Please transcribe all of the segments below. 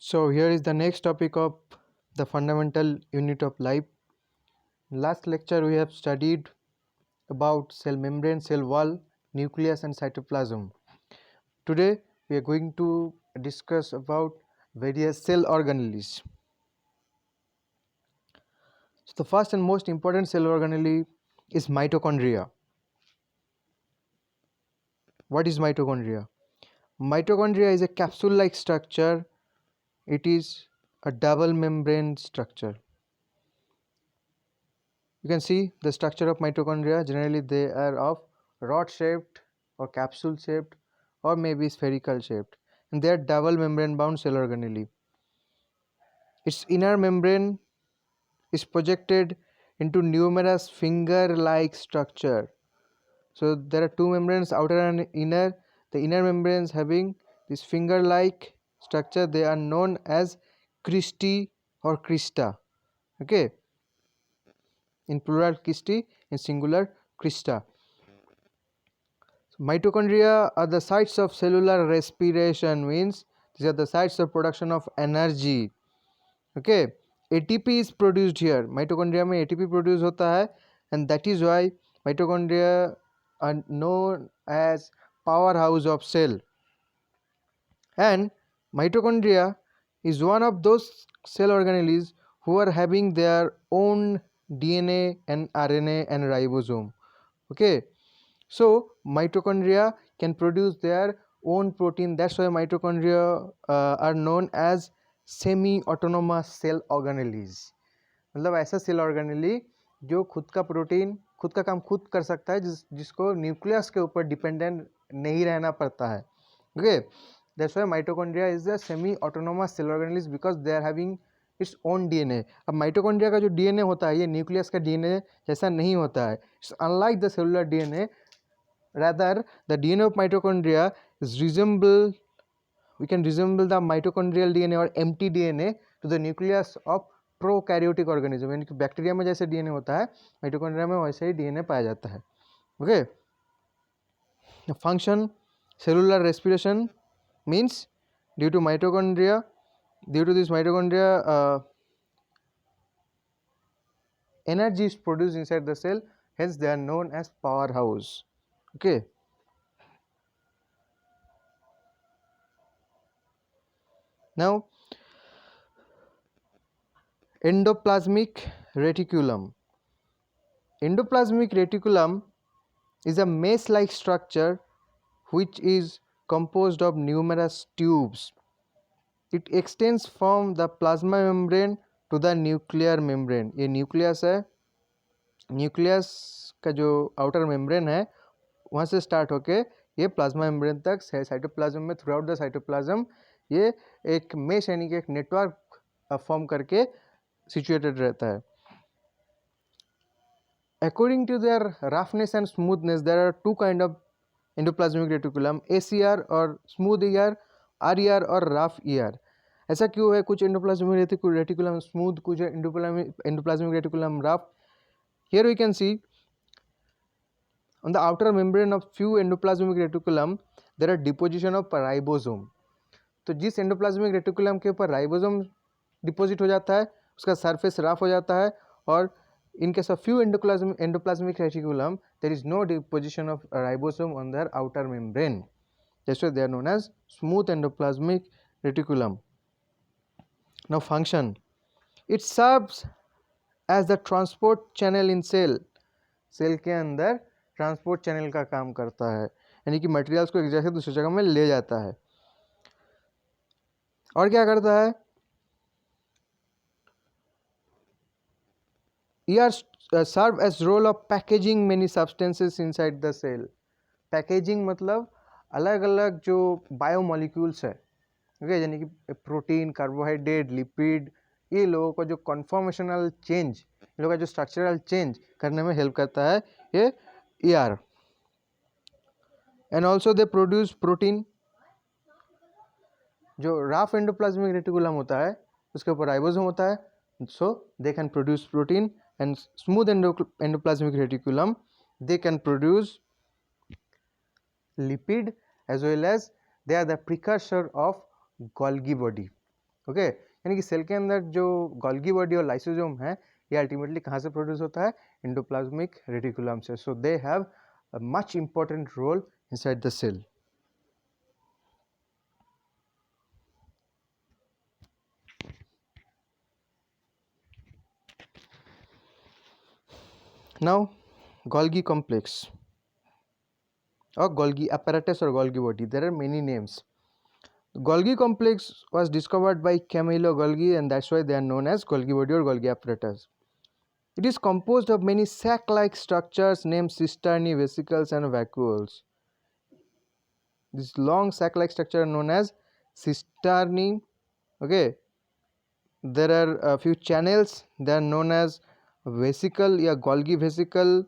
So here is the next topic of the fundamental unit of life. Last lecture we have studied about cell membrane, cell wall, nucleus and cytoplasm. Today we are going to discuss about various cell organelles. So the first and most important cell organelle is mitochondria. What is mitochondria? Mitochondria is a capsule-like structure. It is a double membrane structure. You can see the structure of mitochondria. Generally they are of rod shaped or capsule shaped or maybe spherical shaped, and they are double membrane bound cell organelle. Its inner membrane is projected into numerous finger like structure. So there are two membranes, outer and inner. The inner membranes having this finger like structure, they are known as cristae or crista. Okay, in plural cristae, in singular crista. Mitochondria are the sites of cellular respiration, means these are the sites of production of energy. Okay, ATP is produced here. Mitochondria में ATP produce होता है, and that is why mitochondria are known as powerhouse of cell. And mitochondria is one of those cell organelles who are having their own DNA and RNA and ribosome. Okay, so mitochondria can produce their own protein. That's why mitochondria are known as semi autonomous cell organelles. मतलब ऐसा cell organelle जो खुद का protein खुद का काम खुद कर सकता है, जिसको न्यूक्लियस के ऊपर डिपेंडेंट नहीं रहना पड़ता है. Okay, that's why mitochondria is the semi autonomous cell organelles because they are having its own DNA. अब माइटोकॉन्ड्रिया का जो डीएनए होता है ये न्यूक्लियस का डीएनए जैसा नहीं होता है. It's unlike the cellular DNA. Rather, the DNA of mitochondria is we can resemble the mitochondrial DNA or empty DNA to the nucleus of prokaryotic organism. यानी कि बैक्टीरिया में जैसे डीएनए होता है, माइटोकॉन्ड्रिया में वैसे ही डीएनए पाया जाता है. Okay, function cellular respiration means due to this mitochondria energy is produced inside the cell, hence they are known as powerhouse. Okay, now endoplasmic reticulum. Endoplasmic reticulum is a mesh like structure which is composed of numerous tubes. It extends from the plasma membrane to the nuclear membrane. ये nucleus है, nucleus का जो outer membrane है वहाँ से start होके ये plasma membrane तक साइटोप्लाज्म में थ्रू आउट द साइटोप्लाज्म ये एक मेश यानी कि एक नेटवर्क फॉर्म करके सिचुएटेड रहता है. According to their roughness and smoothness, there are two kind of endoplasmic reticulum, ACR और smooth ER, RER और rough ER. ऐसा क्यों है? कुछ endoplasmic reticulum smooth, कुछ endoplasmic reticulum rough. Here we can see on the outer membrane of few endoplasmic reticulum there are deposition of ribosome. तो जिस endoplasmic reticulum के ऊपर राइबोसोम डिपोजिट हो जाता है उसका सरफेस रफ हो जाता है, और in case of few endoplasmic reticulum there is no deposition of ribosome on their outer membrane. That's why they are known as smooth endoplasmic reticulum. Now function, it serves as the transport channel in cell. Cell के अंदर transport channel का काम करता है, यानी कि materials को एक जगह से दूसरी जगह में ले जाता है. और क्या करता है? ER serve as role of packaging many substances inside the cell. Packaging मतलब अलग अलग जो बायोमोलिक्यूल्स है, ओके, यानी कि प्रोटीन, कार्बोहाइड्रेट, लिपिड, ये लोगों को जो कन्फॉर्मेशनल चेंज, इन लोगों का जो स्ट्रक्चरल चेंज करने में हेल्प करता है ये ER. And also they produce protein. जो रफ एंडोप्लाज्मिक रेटिकुलम होता है उसके ऊपर राइबोसोम होता है, so they can produce protein. And smooth endoplasmic reticulum they can produce lipid as well as they are the precursor of Golgi body. Okay, यानी कि cell के अंदर जो गोल्गी बॉडी और लाइसोसोम है ये अल्टीमेटली कहाँ से प्रोड्यूस होता है, एंडोप्लाज्मिक रेटिकुलम से. So they have a much important role inside the cell. Now, Golgi complex or Golgi apparatus or Golgi body. There are many names. Golgi complex was discovered by Camillo Golgi, and that's why they are known as Golgi body or Golgi apparatus. It is composed of many sac-like structures named cisternae, vesicles, and vacuoles. This long sac-like structure are known as cisternae. Okay, there are a few channels. They are known as vesicle, yeah, Golgi vesicle.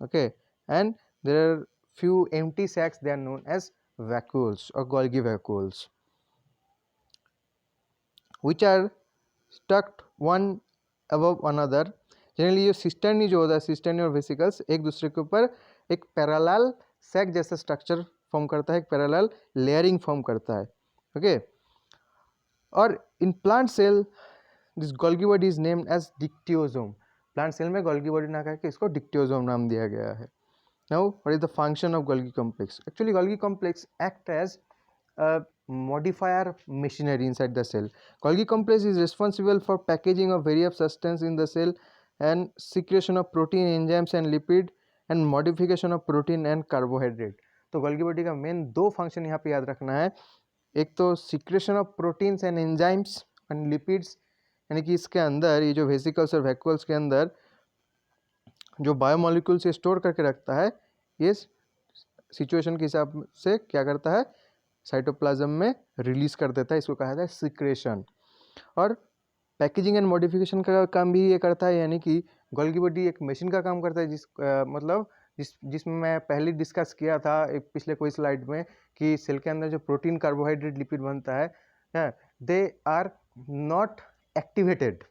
Okay, and there are few empty sacs, they are known as vacuoles or Golgi vacuoles, which are stuck one above another. Generally जो cisternae जो होता है, cisternae और vesicles एक दूसरे के ऊपर एक पैरेलल सैक जैसा स्ट्रक्चर फॉर्म करता है, एक पैरेलल लेयरिंग फॉर्म करता है. ओके, और in plant cell this Golgi body is named as dictyosome. Plant cell में गोल्गी बॉडी ना करके इसको डिक्टियोसोम नाम दिया गया है. Now, what is the function of Golgi complex? Actually, Golgi complex act as a modifier machinery inside the cell. Golgi complex is responsible for packaging of various substance in the cell and secretion of protein, enzymes and lipid and modification of protein and carbohydrate. तो Golgi body का main दो function यहाँ पे याद रखना है. एक तो secretion of proteins and enzymes and lipids, यानी कि इसके अंदर ये जो वेसिकल्स और वैक्यूल्स के अंदर जो बायोमोलिक्यूल से स्टोर करके रखता है, ये सिचुएशन के हिसाब से क्या करता है, साइटोप्लाज्म में रिलीज कर देता है. इसको कहा जाता है सिक्रेशन. और पैकेजिंग एंड मॉडिफिकेशन का काम भी ये करता है, यानी कि गोल्गी बॉडी एक मशीन का काम करता है मतलब जिसमें मैं पहले डिस्कस किया था एक पिछले कोई स्लाइड में कि सेल के अंदर जो प्रोटीन, कार्बोहाइड्रेट, लिपिड बनता है, they are not activated.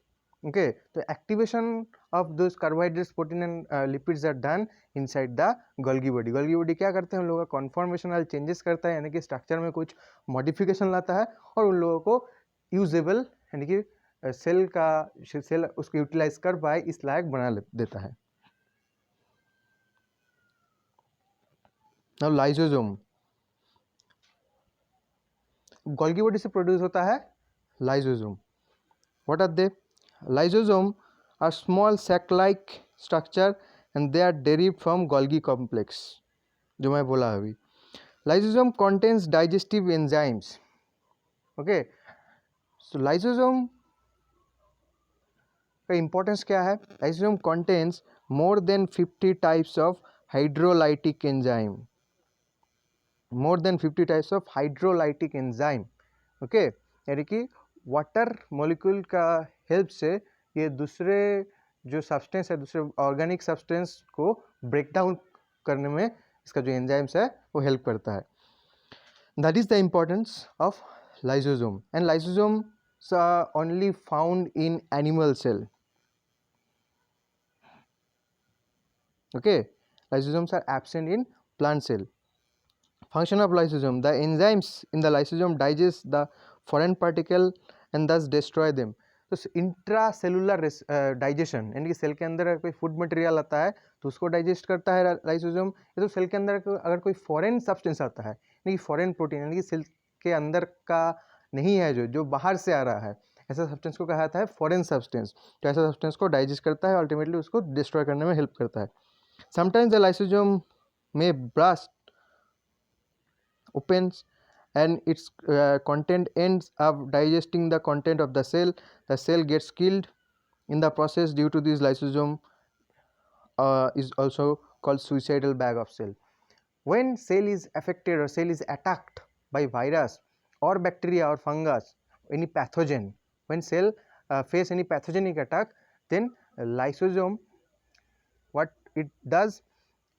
Okay, तो activation of those carbohydrates, protein and lipids are done inside the Golgi body. Golgi body क्या करते हैं, उन लोगों का कॉन्फॉर्मेशनल चेंजेस करता है, यानी कि स्ट्रक्चर में कुछ मॉडिफिकेशन लाता है और उन लोगों को यूजेबल, यानी कि सेल उसको यूटिलाइज कर पाए इस लायक बना देता है. Now lysosome. गोल्गी बॉडी से प्रोड्यूस होता है lysosome. What are they? Lysosome are small sac-like structure and they are derived from Golgi complex, जो मैं बोला अभी. Lysosome contains digestive enzymes. Okay, so lysosome का importance क्या है? Lysosome contains more than 50 types of hydrolytic enzyme. More than 50 types of hydrolytic enzyme. Okay, यानी कि water molecule का हेल्प से ये दूसरे जो सब्सटेंस है, दूसरे ऑर्गेनिक सब्सटेंस को ब्रेक डाउन करने में इसका जो एंजाइम्स है वो हेल्प करता है. That is the importance of lysosome. And lysosomes are only found in animal cell. Okay, lysosomes are absent in plant cell. Function of lysosome: the enzymes in the lysosome digest the foreign particle and thus destroy them. तो intracellular digestion, यानी कि cell के अंदर कोई food material आता है तो उसको डाइजेस्ट करता है लाइसोसोम. ये तो सेल के अंदर अगर कोई फॉरेन सब्सटेंस आता है, यानी कि फॉरेन प्रोटीन, यानी कि सेल के अंदर का नहीं है, जो बाहर से आ रहा है, ऐसा सब्सटेंस को कहा जाता है फॉरेन सब्सटेंस. तो ऐसा सब्सटेंस को डाइजेस्ट करता है, अल्टीमेटली उसको डिस्ट्रॉय करने में हेल्प करता है. समटाइम्स द लाइसोसोम में burst opens and its content ends up digesting the content of the cell. The cell gets killed in the process. Due to this, lysosome is also called suicidal bag of cell. When cell is affected or cell is attacked by virus or bacteria or fungus, any pathogen, when cell face any pathogenic attack, then lysosome, what it does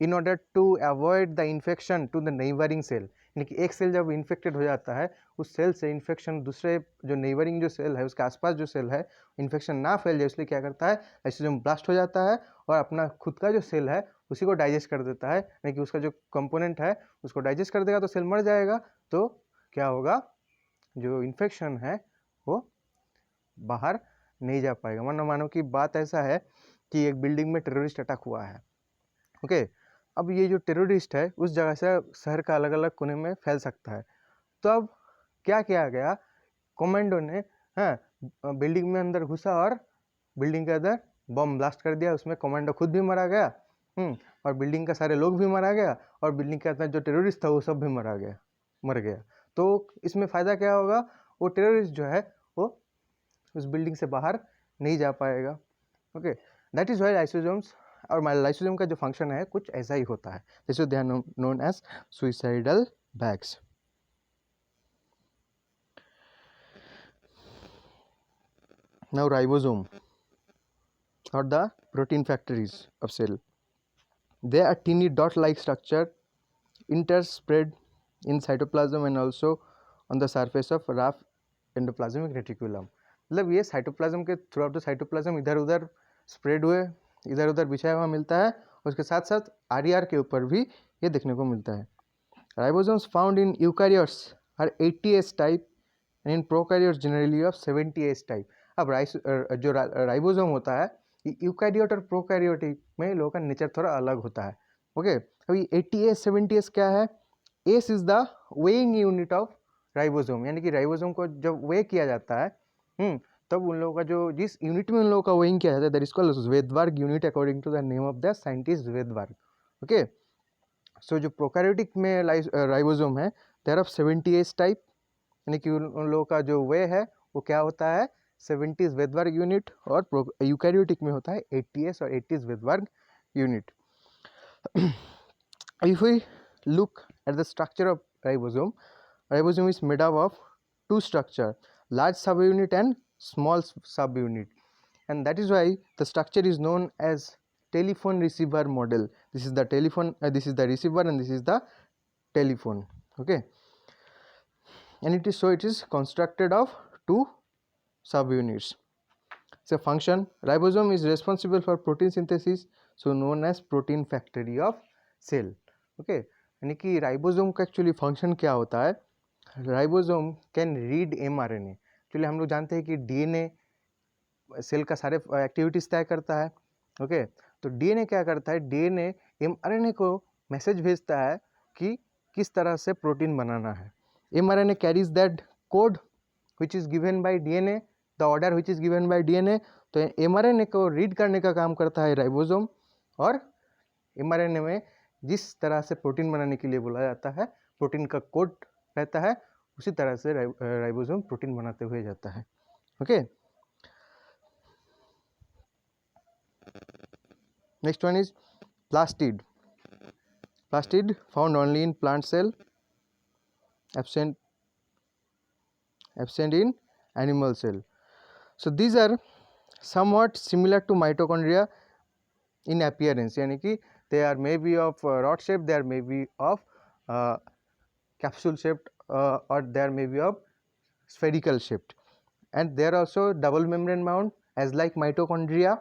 in order to avoid the infection to the neighboring cell, यानी कि एक cell जब infected हो जाता है, उस cell से infection दूसरे जो नेबरिंग जो सेल है उसके आसपास जो सेल है इन्फेक्शन ना फैल जाए, इसलिए क्या करता है, लाइसोसोम ब्लास्ट हो जाता है और अपना खुद का जो सेल है उसी को डाइजेस्ट कर देता है, यानी कि उसका जो कंपोनेंट है उसको डाइजेस्ट कर देगा तो सेल मर जाएगा. तो क्या होगा, जो इन्फेक्शन है वो बाहर नहीं जा पाएगा। मानो कि बात ऐसा है कि एक बिल्डिंग में टेररिस्ट अटैक हुआ है, ओके। अब ये जो टेररिस्ट है उस जगह से शहर का अलग अलग कोने में फैल सकता है। तो अब क्या किया गया, कमांडो ने हाँ बिल्डिंग में अंदर घुसा और बिल्डिंग के अंदर बम ब्लास्ट कर दिया। उसमें कमांडो खुद भी मारा गया, और बिल्डिंग का सारे लोग भी मारा गया, और बिल्डिंग के अंदर जो टेररिस्ट था वो सब भी मर गया। तो इसमें फ़ायदा क्या होगा, वो टेररिस्ट जो है वो उस बिल्डिंग से बाहर नहीं जा पाएगा, okay. That is why lysosomes, और लाइसोसोम का जो फंक्शन है कुछ ऐसा ही होता है। जैसे they are known as suicidal bags. Now ribosome or the protein factories of cell. They are teeny dot-like structure interspread in cytoplasm and also on the surface of rough endoplasmic reticulum. मतलब ये cytoplasm के through out the cytoplasm इधर उधर spread हुए, इधर उधर बिछाया हुआ मिलता है। उसके साथ साथ आर के ऊपर भी ये देखने को मिलता है। Ribosomes found in eukaryotes are 80S type and in prokaryotes generally of 70S type. अब जो राइबोसोम होता है यूकैरियोट और प्रोकैरियोटिक में लोगों का नेचर थोड़ा अलग होता है, ओके। अभी 80S 70S क्या है, S is the weighing unit of ribosome, यानी कि राइबोसोम को जब वे किया जाता है तब उन लोगों का जो जिस यूनिट में उन लोगों का वेइंग किया जाता है that is called Svedberg unit according to the name of the scientist Svedberg, okay. So जो प्रोकैरियोटिक में राइबोसोम है देयर ऑफ 70S टाइप, यानी कि उन लोगों का जो वे है वो क्या होता है 70s ज़्वेदबर्ग यूनिट, और यूकैरियोटिक में होता है 80S और 80s Svedberg unit. If we look at the structure of ribosome is made up of two structure, large subunit and small subunit, and that is why the structure is known as telephone receiver model. This is the telephone, this is the receiver, and this is the telephone, okay. And it is constructed of two subunits. So function, ribosome is responsible for protein synthesis, so known as protein factory of cell, okay. यानी कि ribosome का actually function क्या होता है, ribosome can read mRNA। Actually हम लोग जानते हैं कि डीएनए सेल का सारे एक्टिविटीज तय करता है, ओके। तो डीएनए क्या करता है, डीएनए mRNA को मैसेज भेजता है कि किस तरह से प्रोटीन बनाना है। mRNA carries that code which is given by DNA, the order which is given by DNA. तो mRNA को रीड करने का काम करता है राइबोसोम, और mRNA में जिस तरह से प्रोटीन बनाने के लिए बोला जाता है प्रोटीन का कोड रहता है, उसी तरह से राइबोसोम प्रोटीन बनाते हुए जाता है, okay. Next one is plastid. Plastid found only in plant cell, absent in animal cell. So these are somewhat similar to mitochondria in appearance, यानी कि they are maybe of rod shape, they are maybe of capsule shaped, or they are maybe of spherical shaped, and they are also double membrane bound as like mitochondria,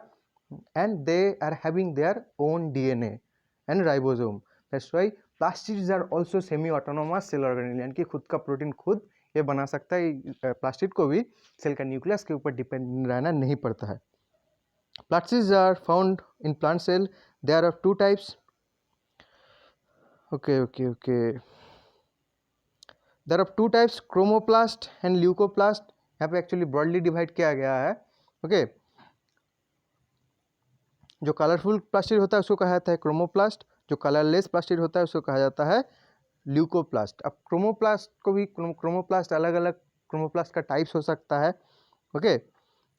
and they are having their own DNA and ribosome. That's why plastids are also semi autonomous cell organelle, यानी कि खुद का protein खुद ये बना सकता है। Plastid को भी सेल का न्यूक्लियस के ऊपर डिपेंड रहना नहीं पड़ता है। Plastids are found in plant cell. They are of two types. Okay. There are two types, chromoplast and leucoplast. यहाँ पे एक्चुअली ब्रॉडली डिवाइड किया गया है, ओके। जो कलरफुल प्लास्टिड होता है उसको कहा जाता है क्रोमोप्लास्ट, जो कलरलेस प्लास्टिड होता है उसको कहा जाता है ल्यूकोप्लास्ट। अब क्रोमोप्लास्ट को भी क्रोमोप्लास्ट अलग अलग क्रोमोप्लास्ट का टाइप्स हो सकता है, ओके।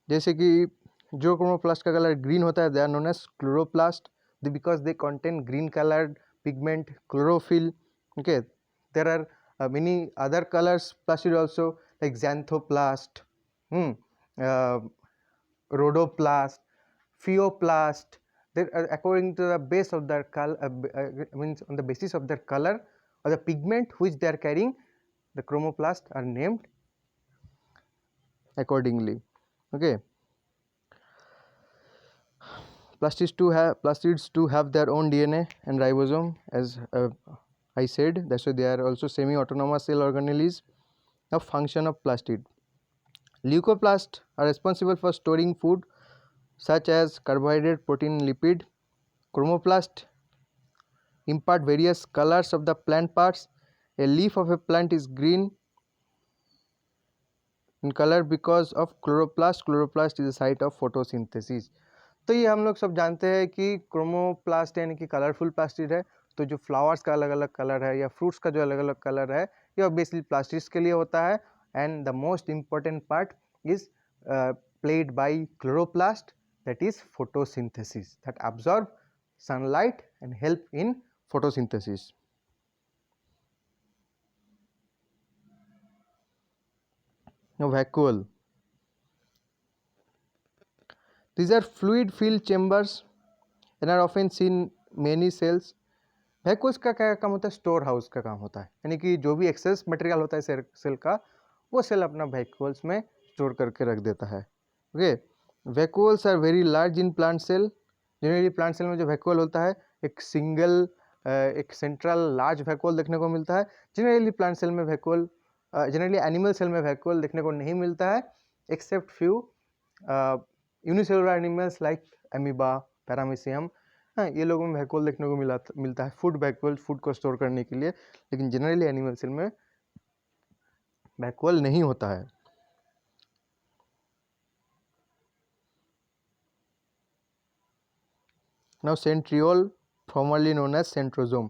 जैसे कि जो क्रोमोप्लास्ट का कलर ग्रीन होता है they are known as chloroplast because they contain green coloured pigment chlorophyll, okay. There are many other colors plastid also like xanthoplast, rhodoplast, pheoplast. They according to the base of their color, means on the basis of their color or the pigment which they are carrying, the chromoplast are named accordingly, okay. Plastids too have their own DNA and ribosome, as I said. That's why they are also semi-autonomous cell organelles. Now function of plastid. Leucoplasts are responsible for storing food such as carbohydrate, protein, lipid. Chromoplasts impart various colors of the plant parts. A leaf of a plant is green in color because of chloroplast. Chloroplast is a site of photosynthesis. तो ये हम लोग सब जानते हैं कि chromoplast यानी कि कलरफुल प्लास्टिड है. तो जो फ्लावर्स का अलग अलग कलर है या फ्रूट्स का जो अलग अलग कलर है ये ऑब्वियसली प्लास्टिड्स के लिए होता है. And the most important part is played by chloroplast, that is photosynthesis, that absorb sunlight and help in photosynthesis. Now vacuole, these are fluid filled chambers and are often seen many cells. Vacuoles का क्या काम होता है? Store house का काम होता है, यानी कि जो भी एक्सेस मटेरियल होता है सेल का वो सेल अपना वैक्यूल्स में स्टोर करके रख देता है. Okay, vacuoles are very large in plant cell. Generally plant cell में जो वैक्यूल होता है एक सिंगल एक सेंट्रल लार्ज वैक्यूल देखने को मिलता है. जनरली प्लांट सेल में वैक्यूल, जनरली एनिमल सेल में वैक्यूल देखने को नहीं मिलता है except few unicellular animals like amoeba, paramecium. हाँ, ये लोगों में वैक्यूल देखने को मिलता है, फूड वैक्यूल, फूड को स्टोर करने के लिए. लेकिन जनरली एनिमल सेल में वैक्यूल नहीं होता है. Now centriole, formerly known as centrosome.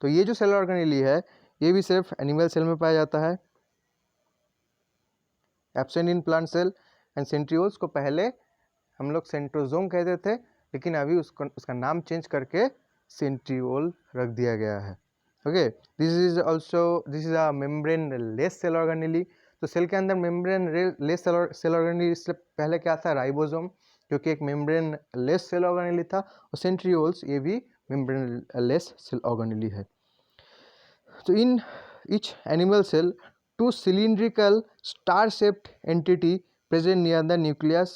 तो ये जो सेल ऑर्गेनेली है ये भी सिर्फ एनिमल सेल में पाया जाता है, absent in plant cell. And centrioles को पहले हम लोग सेंट्रोजोम कहते थे, लेकिन अभी उसका नाम चेंज करके सेंट्रियोल रख दिया गया है. Okay, this is a membraneless cell organelle. तो सेल के अंदर मेम्ब्रेन लेस सेल ऑर्गेनेली इससे पहले क्या था? राइबोसोम, जो कि एक मेम्ब्रेन लेस सेल ऑर्गेनेली था. और सेंट्रियोल्स ये भी मेम्ब्रेन लेस सेल ऑर्गेनेली है. तो इन each animal cell two cylindrical star shaped entity present near the nucleus.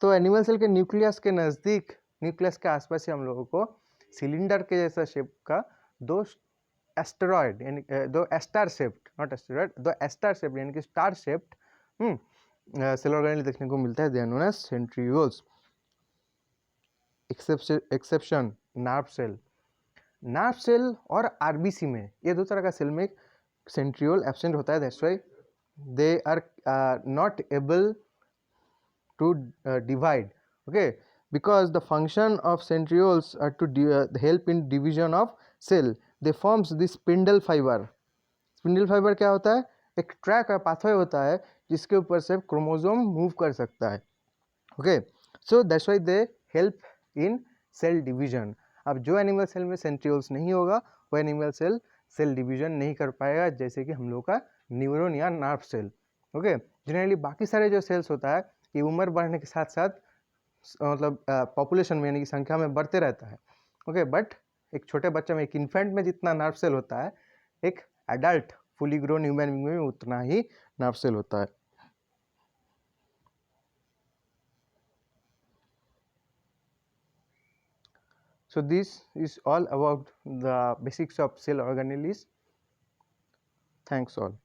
तो एनिमल सेल के न्यूक्लियस के नज़दीक, न्यूक्लियस के आसपास ही हम लोगों को सिलेंडर के जैसा शेप का दो एस्टेरॉयड यानी दो स्टार शेप्ड, नॉट एस्टेरॉयड, दो स्टार शेप्ड यानी कि स्टार शेप्ड सेल ऑर्गेनेल देखने को मिलता है. They are known as centrioles. Exception nerve cell. Nerve cell और आरबीसी में, ये दो तरह का सेल में सेंट्रियोल एब्सेंट होता है. That's why they are not able to divide. Okay, because the function of centrioles are to help in division of cell. They forms this spindle fiber. Spindle fibre क्या होता है? एक track है, pathway होता है जिसके ऊपर से क्रोमोसोम मूव कर सकता है. Okay, so that's why they help in cell division. अब जो एनिमल सेल में सेंट्रियोल्स नहीं होगा वो एनिमल सेल डिवीजन नहीं कर पाएगा, जैसे कि हम लोग का न्यूरॉन या नर्व सेल. ओके, जनरली बाकी सारे जो सेल्स होता है ये उम्र बढ़ने के साथ साथ मतलब पॉपुलेशन में यानी कि संख्या में बढ़ते रहता है. ओके, बट एक छोटे बच्चे में, एक इन्फेंट में जितना नर्व सेल होता है एक adult fully grown human being में उतना ही नर्व सेल होता है. So this is all about the basics of cell organelles. Thanks all.